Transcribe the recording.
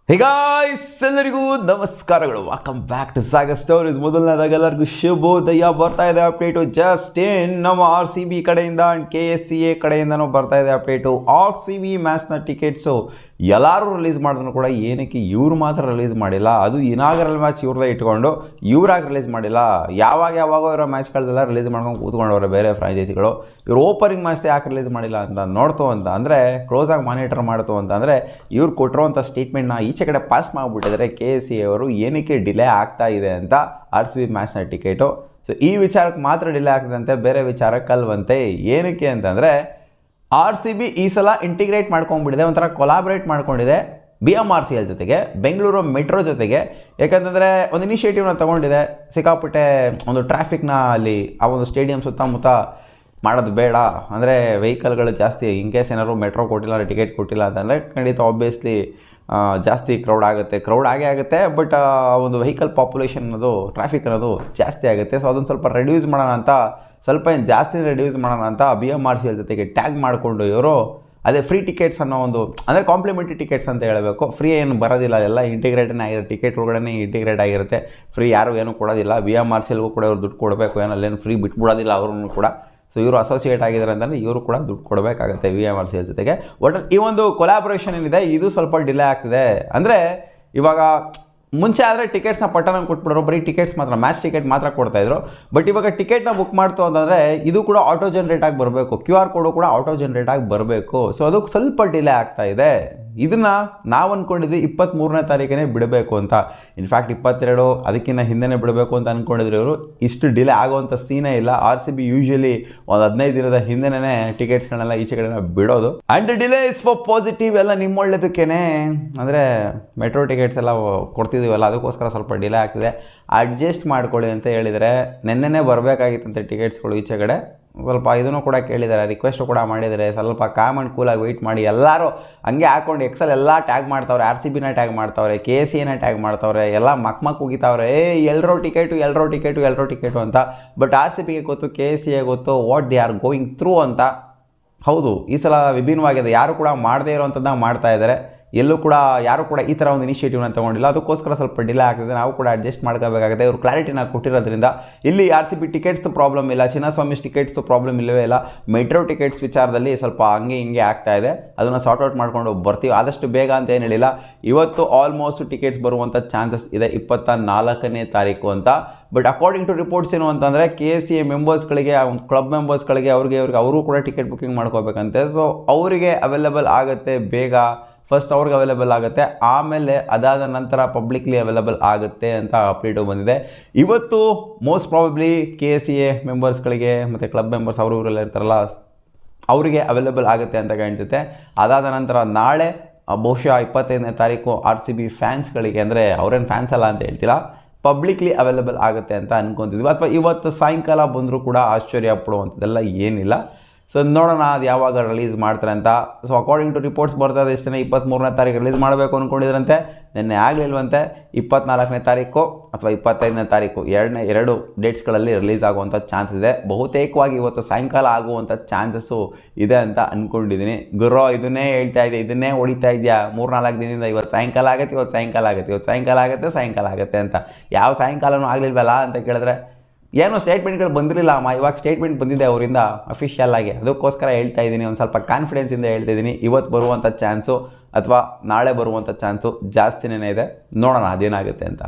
ಹೇ guys, ಎಲ್ಲರಿಗೂ ನಮಸ್ಕಾರಗಳು. Welcome back to Sagar stories. ಮೊದಲನೇದಾಗಿ ಎಲ್ಲರಿಗೂ ಶುಭೋದಯ. ಬರ್ತಾ ಇದೆ ಅಪ್ಡೇಟು ಜಸ್ಟ್ ಇನ್ ನಮ್ಮ RCB ಕಡೆಯಿಂದ ಆ್ಯಂಡ್ KSCA ಕಡೆಯಿಂದನೂ ಬರ್ತಾ ಇದೆ ಅಪ್ಡೇಟು. RCB ಮ್ಯಾಚ್ನ ಟಿಕೆಟ್ಸು ಎಲ್ಲರೂ ರಿಲೀಸ್ ಮಾಡಿದ್ರು ಕೂಡ ಏನಕ್ಕೆ ಇವ್ರು ಮಾತ್ರ ರಿಲೀಸ್ ಮಾಡಿಲ್ಲ? ಅದು ಇನಾಗರಲ್ ಮ್ಯಾಚ್ ಇವ್ರದೇ ಇಟ್ಕೊಂಡು ಇವ್ರಾಗಿ ರಿಲೀಸ್ ಮಾಡಿಲ್ಲ. ಯಾವಾಗೋ ಇರೋ ಮ್ಯಾಚ್ಗಳನ್ನೆಲ್ಲ ರಿಲೀಸ್ ಮಾಡ್ಕೊಂಡು ಕೂತ್ಕೊಂಡವ್ರೆ ಬೇರೆ ಫ್ರಾಂಚೈಸಿಗಳು. ಇವ್ರು ಓಪನಿಂಗ್ ಮ್ಯಾಚ್ ಯಾಕೆ ರಿಲೀಸ್ ಮಾಡಿಲ್ಲ ಅಂತ ನೋಡ್ತು ಅಂತ ಅಂದರೆ, ಕ್ಲೋಸಾಗಿ ಮಾನಿಟರ್ ಮಾಡ್ತು ಅಂತ ಅಂದರೆ, ಇವ್ರು ಕೊಟ್ಟಿರೋಂಥ ಸ್ಟೇಟ್ಮೆಂಟ್ನ ಈಚೆ ಕಡೆ ಪಾಸ್ ಮಾಡಿಬಿಟ್ಟಿದ್ದಾರೆ KSCA ಅವರು. ಏನಕ್ಕೆ ಡಿಲೇ ಆಗ್ತಾ ಇದೆ ಅಂತ RCB ಮ್ಯಾಚ್ನ ಟಿಕೆಟು. ಸೊ ಈ ವಿಚಾರಕ್ಕೆ ಮಾತ್ರ ಡಿಲೇ ಆಗ್ತದಂತೆ, ಬೇರೆ ವಿಚಾರಕ್ಕೆ ಅಲ್ವಂತೆ. ಏನಕ್ಕೆ ಅಂತಂದರೆ, RCB ಈ ಸಲ ಇಂಟಿಗ್ರೇಟ್ ಮಾಡ್ಕೊಂಡ್ಬಿಟ್ಟಿದೆ, ಒಂಥರ ಕೊಲಾಬ್ರೇಟ್ ಮಾಡ್ಕೊಂಡಿದೆ BMRCL ಜೊತೆಗೆ, ಬೆಂಗಳೂರು ಮೆಟ್ರೋ ಜೊತೆಗೆ. ಯಾಕಂತಂದರೆ ಒಂದು ಇನಿಷಿಯೇಟಿವ್ನ ತೊಗೊಂಡಿದೆ. ಸಿಕ್ಕಾಪಟ್ಟೆ ಒಂದು ಟ್ರಾಫಿಕ್ನ ಅಲ್ಲಿ ಆ ಒಂದು ಸ್ಟೇಡಿಯಂ ಸುತ್ತಮುತ್ತ ಮಾಡೋದು ಬೇಡ, ಅಂದರೆ ವೆಹಿಕಲ್ಗಳು ಜಾಸ್ತಿ, ಇನ್ ಕೇಸ್ ಏನಾದ್ರು ಮೆಟ್ರೋ ಕೊಟ್ಟಿಲ್ಲ, ಟಿಕೆಟ್ ಕೊಟ್ಟಿಲ್ಲ ಅಂತಂದರೆ ಖಂಡಿತ ಆಬ್ವಿಯಸ್ಲಿ ಜಾಸ್ತಿ ಕ್ರೌಡ್ ಆಗೇ ಆಗುತ್ತೆ. ಬಟ್ ಒಂದು ವೆಹಿಕಲ್ ಪಾಪ್ಯುಲೇಷನ್ ಅನ್ನೋದು, ಟ್ರಾಫಿಕ್ ಅನ್ನೋದು ಜಾಸ್ತಿ ಆಗುತ್ತೆ. ಸೊ ಅದನ್ನು ಸ್ವಲ್ಪ ರೆಡ್ಯೂಸ್ ಮಾಡೋಣ ಅಂತ, ಸ್ವಲ್ಪ ಏನು ಜಾಸ್ತಿ ರೆಡ್ಯೂಸ್ ಮಾಡೋಣ ಅಂತ BMRCL ಜೊತೆಗೆ ಟ್ಯಾಗ್ ಮಾಡಿಕೊಂಡು ಇವರು ಅದೇ ಫ್ರೀ ಟಿಕೆಟ್ಸ್ ಅನ್ನೋ ಒಂದು, ಅಂದರೆ ಕಾಂಪ್ಲಿಮೆಂಟ್ರಿ ಟಿಕೆಟ್ಸ್ ಅಂತ ಹೇಳಬೇಕು. ಫ್ರೀ ಏನು ಬರೋದಿಲ್ಲ, ಎಲ್ಲ ಇಂಟಿಗ್ರೇಟೇ ಆಗಿರುತ್ತೆ. ಟಿಕೆಟ್ ಒಳಗಡೆ ಇಂಟಿಗ್ರೇಟ್ ಆಗಿರುತ್ತೆ. ಫ್ರೀ ಯಾರು ಏನೂ ಕೊಡೋದಿಲ್ಲ. BMRCLಗೂ ಕೂಡ ಇವ್ರು ದುಡ್ಡು ಕೊಡಬೇಕು, ಏನಲ್ಲೇನು ಫ್ರೀ ಬಿಟ್ಬಿಡೋದಿಲ್ಲ ಅವ್ರೂ ಕೂಡ. ಸೊ ಇವರು ಅಸೋಸಿಯೇಟ್ ಆಗಿದ್ದಾರೆ ಅಂತಂದರೆ ಇವರು ಕೂಡ ದುಡ್ಡು ಕೊಡಬೇಕಾಗುತ್ತೆ BMRCL ಜೊತೆಗೆ. ಒಟ್ಟು ಈ ಒಂದು ಕೊಲಾಬ್ರೇಷನ್ ಏನಿದೆ ಇದು ಸ್ವಲ್ಪ ಡಿಲೇ ಆಗ್ತಿದೆ. ಅಂದರೆ ಇವಾಗ ಮುಂಚೆ ಆದರೆ ಟಿಕೆಟ್ಸ್ನ ಪಟ್ಟಣ ಕೊಟ್ಬಿಡೋರು, ಬರೀ ಟಿಕೆಟ್ಸ್ ಮಾತ್ರ, ಮ್ಯಾಚ್ ಟಿಕೆಟ್ ಮಾತ್ರ ಕೊಡ್ತಾಯಿದ್ರು. ಬಟ್ ಇವಾಗ ಟಿಕೆಟ್ನ ಬುಕ್ ಮಾಡ್ತು ಅಂತಂದರೆ ಇದು ಕೂಡ ಆಟೋ ಜನ್ರೇಟ್ ಆಗಿ ಬರಬೇಕು, QR ಕೋಡು ಕೂಡ ಆಟೋ ಜನ್ರೇಟ್ ಆಗಿ ಬರಬೇಕು. ಸೊ ಅದಕ್ಕೆ ಸ್ವಲ್ಪ ಡಿಲೇ ಆಗ್ತಾ ಇದೆ. ಇದನ್ನು ನಾವು ಅಂದ್ಕೊಂಡಿದ್ವಿ 23ನೇ ತಾರೀಕೇ ಬಿಡಬೇಕು ಅಂತ. ಇನ್ಫ್ಯಾಕ್ಟ್ 22 ಅದಕ್ಕಿಂತ ಹಿಂದೆನೇ ಬಿಡಬೇಕು ಅಂತ ಅಂದ್ಕೊಂಡಿದ್ರು ಇವರು. ಇಷ್ಟು ಡಿಲೇ ಆಗುವಂಥ ಸೀನೇ ಇಲ್ಲ. RCB ಯೂಶ್ವಲಿ ಒಂದು 15 ದಿನದ ಹಿಂದೆನೇ ಟಿಕೆಟ್ಸ್ಗಳನ್ನೆಲ್ಲ ಈಚೆ ಕಡೆ ಬಿಡೋದು. And delay is for positive, ಎಲ್ಲ ನಿಮ್ಮ ಒಳ್ಳೇದಕ್ಕೇನೆ. ಅಂದರೆ ಮೆಟ್ರೋ ಟಿಕೆಟ್ಸ್ ಎಲ್ಲ ಕೊಡ್ತಿದ್ದೀವಲ್ಲ, ಅದಕ್ಕೋಸ್ಕರ ಸ್ವಲ್ಪ ಡಿಲೇ ಆಗ್ತಿದೆ. ಅಡ್ಜಸ್ಟ್ ಮಾಡ್ಕೊಳ್ಳಿ ಅಂತ ಹೇಳಿದರೆ, ನೆನ್ನೆನೇ ಬರಬೇಕಾಗಿತ್ತಂತೆ ಟಿಕೆಟ್ಸ್ಗಳು ಈಚೆ ಕಡೆ. ಸ್ವಲ್ಪ ಇದನ್ನು ಕೂಡ ಕೇಳಿದ್ದಾರೆ, ರಿಕ್ವೆಸ್ಟು ಕೂಡ ಮಾಡಿದ್ದಾರೆ, ಸ್ವಲ್ಪ ಕಾಮ್ ಆ್ಯಂಡ್ ಕೂಲಾಗಿ ವೆಯ್ಟ್ ಮಾಡಿ. ಎಲ್ಲರೂ ಹಂಗೆ ಹಾಕ್ಕೊಂಡು ಎಕ್ಸಲ್ ಎಲ್ಲ ಟ್ಯಾಗ್ ಮಾಡ್ತಾವ್ರೆ, RCBನ ಟ್ಯಾಗ್ ಮಾಡ್ತಾವ್ರೆ, KSCAನ ಟ್ಯಾಗ್ ಮಾಡ್ತಾವ್ರೆ, ಎಲ್ಲ ಮಕ್ ಉಗಿತಾವ್ರೆ, ಎಲ್ಲರೂ ಟಿಕೆಟು ಅಂತ. ಬಟ್ RCBಗೆ ಗೊತ್ತು, KSCA ಗೊತ್ತು what they are going through ಅಂತ. ಹೌದು, ಈ ಸಲ ವಿಭಿನ್ನವಾಗಿದೆ. ಯಾರು ಕೂಡ ಮಾಡದೇ ಇರೋವಂಥದ್ದನ್ನ ಮಾಡ್ತಾ ಇದ್ದಾರೆ. ಎಲ್ಲೂ ಕೂಡ ಯಾರು ಕೂಡ ಈ ಥರ ಒಂದು ಇನಿಷಿಯೇಟಿವ್ನ ತೊಗೊಂಡಿಲ್ಲ. ಅದಕ್ಕೋಸ್ಕರ ಸ್ವಲ್ಪ ಡಿಲೇ ಆಗ್ತದೆ. ನಾವು ಕೂಡ ಅಡ್ಜಸ್ಟ್ ಮಾಡ್ಕೋಬೇಕಾಗುತ್ತೆ. ಇವರು ಕ್ಲಾರಿಟಿನ ಕೊಟ್ಟಿರೋದ್ರಿಂದ ಇಲ್ಲಿ RCB ಟಿಕೆಟ್ಸ್ ಪ್ರಾಬ್ಲಮ್ ಇಲ್ಲ, ಚಿನ್ನಸ್ವಾಮಿ ಟಿಕೆಟ್ಸ್ ಪ್ರಾಬ್ಲಮ್ ಇಲ್ಲವೇ ಇಲ್ಲ. ಮೆಟ್ರೋ ಟಿಕೆಟ್ಸ್ ವಿಚಾರದಲ್ಲಿ ಸ್ವಲ್ಪ ಹಂಗೆ ಹಿಂಗೆ ಆಗ್ತಾ ಇದೆ. ಅದನ್ನು ಸಾರ್ಟ್ ಔಟ್ ಮಾಡ್ಕೊಂಡು ಬರ್ತೀವಿ ಆದಷ್ಟು ಬೇಗ ಅಂತ ಏನು ಹೇಳಿಲ್ಲ. ಇವತ್ತು ಆಲ್ಮೋಸ್ಟ್ ಟಿಕೆಟ್ಸ್ ಬರುವಂಥ ಚಾನ್ಸಸ್ ಇದೆ 24ನೇ ತಾರೀಕು ಅಂತ. ಬಟ್ ಅಕಾರ್ಡಿಂಗ್ ಟು ರಿಪೋರ್ಟ್ಸ್ ಏನು ಅಂತಂದರೆ, KSCA ಮೆಂಬರ್ಸ್ಗಳಿಗೆ, ಕ್ಲಬ್ ಮೆಂಬರ್ಸ್ಗಳಿಗೆ ಅವರು ಕೂಡ ಟಿಕೆಟ್ ಬುಕ್ಕಿಂಗ್ ಮಾಡ್ಕೋಬೇಕಂತೆ. ಸೊ ಅವರಿಗೆ ಅವೈಲೇಬಲ್ ಆಗುತ್ತೆ ಬೇಗ. ಫಸ್ಟ್ ಅವ್ರಿಗೆ ಅವೈಲೇಬಲ್ ಆಗುತ್ತೆ, ಆಮೇಲೆ ಅದಾದ ನಂತರ ಪಬ್ಲಿಕ್ಲಿ ಅವೈಲೇಬಲ್ ಆಗುತ್ತೆ ಅಂತ ಅಪ್ಡೇಟು ಬಂದಿದೆ. ಇವತ್ತು ಮೋಸ್ಟ್ ಪ್ರಾಬಬ್ಲಿ KSCA ಮೆಂಬರ್ಸ್ಗಳಿಗೆ ಮತ್ತು ಕ್ಲಬ್ ಮೆಂಬರ್ಸ್ ಇವರೆಲ್ಲ ಇರ್ತಾರಲ್ಲ, ಅವರಿಗೆ ಅವೈಲೇಬಲ್ ಆಗುತ್ತೆ ಅಂತ ಕಾಣಿಸುತ್ತೆ. ಅದಾದ ನಂತರ ನಾಳೆ ಬಹುಶಃ 25ನೇ ತಾರೀಕು RCB ಫ್ಯಾನ್ಸ್ಗಳಿಗೆ, ಅಂದರೆ ಅವ್ರೇನು ಫ್ಯಾನ್ಸ್ ಅಲ್ಲ ಅಂತ ಹೇಳ್ತಿಲ್ಲ, ಪಬ್ಲಿಕ್ಲಿ ಅವೈಲೇಬಲ್ ಆಗುತ್ತೆ ಅಂತ ಅನ್ಕೊತಿದ್ವಿ. ಅಥವಾ ಇವತ್ತು ಸಾಯಂಕಾಲ ಬಂದರೂ ಕೂಡ ಆಶ್ಚರ್ಯ ಪಡುವಂಥದ್ದೆಲ್ಲ ಏನಿಲ್ಲ. ಸೊ ನೋಡೋಣ ಅದು ಯಾವಾಗ ರಿಲೀಸ್ ಮಾಡ್ತಾರೆ ಅಂತ. ಸೊ ಅಕಾರ್ಡಿಂಗ್ ಟು ರಿಪೋರ್ಟ್ಸ್ ಬರ್ತದೆ ಇಷ್ಟೇ, 23ನೇ ತಾರೀಕು ರಿಲೀಸ್ ಮಾಡಬೇಕು ಅಂದ್ಕೊಂಡಿದ್ರಂತೆ, ನಿನ್ನೆ ಆಗಲಿಲ್ವಂತೆ. 24ನೇ ತಾರೀಕು ಅಥವಾ 25ನೇ ತಾರೀಕು ಎರಡು ಡೇಟ್ಸ್ಗಳಲ್ಲಿ ರಿಲೀಸ್ ಆಗುವಂಥ ಚಾನ್ಸ್ ಇದೆ. ಬಹುತೇಕವಾಗಿ ಇವತ್ತು ಸಾಯಂಕಾಲ ಆಗುವಂಥ ಚಾನ್ಸಸ್ಸು ಇದೆ ಅಂತ ಅಂದ್ಕೊಂಡಿದ್ದೀನಿ. ಗುರು ಇದನ್ನೇ ಹೇಳ್ತಾ ಇದೆ, ಇದನ್ನೇ ಹೊಡಿತಾ ಇದೆಯಾ 3-4 ದಿನದಿಂದ. ಇವತ್ತು ಸಾಯಂಕಾಲ ಆಗುತ್ತೆ ಅಂತ. ಯಾವ ಸಾಯಂಕಾಲನೂ ಆಗಲಿಲ್ವಲ್ಲ ಅಂತ ಕೇಳಿದ್ರೆ ಏನೋ ಸ್ಟೇಟ್ಮೆಂಟ್ಗಳು ಬಂದಿರಲಿಲ್ಲ ಅಮ್ಮ. ಇವಾಗ ಸ್ಟೇಟ್ಮೆಂಟ್ ಬಂದಿದೆ ಅವರಿಂದ ಅಫಿಷಿಯಲ್ ಆಗಿ. ಅದಕ್ಕೋಸ್ಕರ ಹೇಳ್ತಾ ಇದ್ದೀನಿ, ಒಂದು ಸ್ವಲ್ಪ ಕಾನ್ಫಿಡೆನ್ಸಿಂದ ಹೇಳ್ತಾ ಇದ್ದೀನಿ. ಇವತ್ತು ಬರುವಂಥ ಚಾನ್ಸು ಅಥವಾ ನಾಳೆ ಬರುವಂಥ ಚಾನ್ಸು ಜಾಸ್ತಿನೇ ಇದೆ. ನೋಡೋಣ ಅದೇನಾಗುತ್ತೆ ಅಂತ.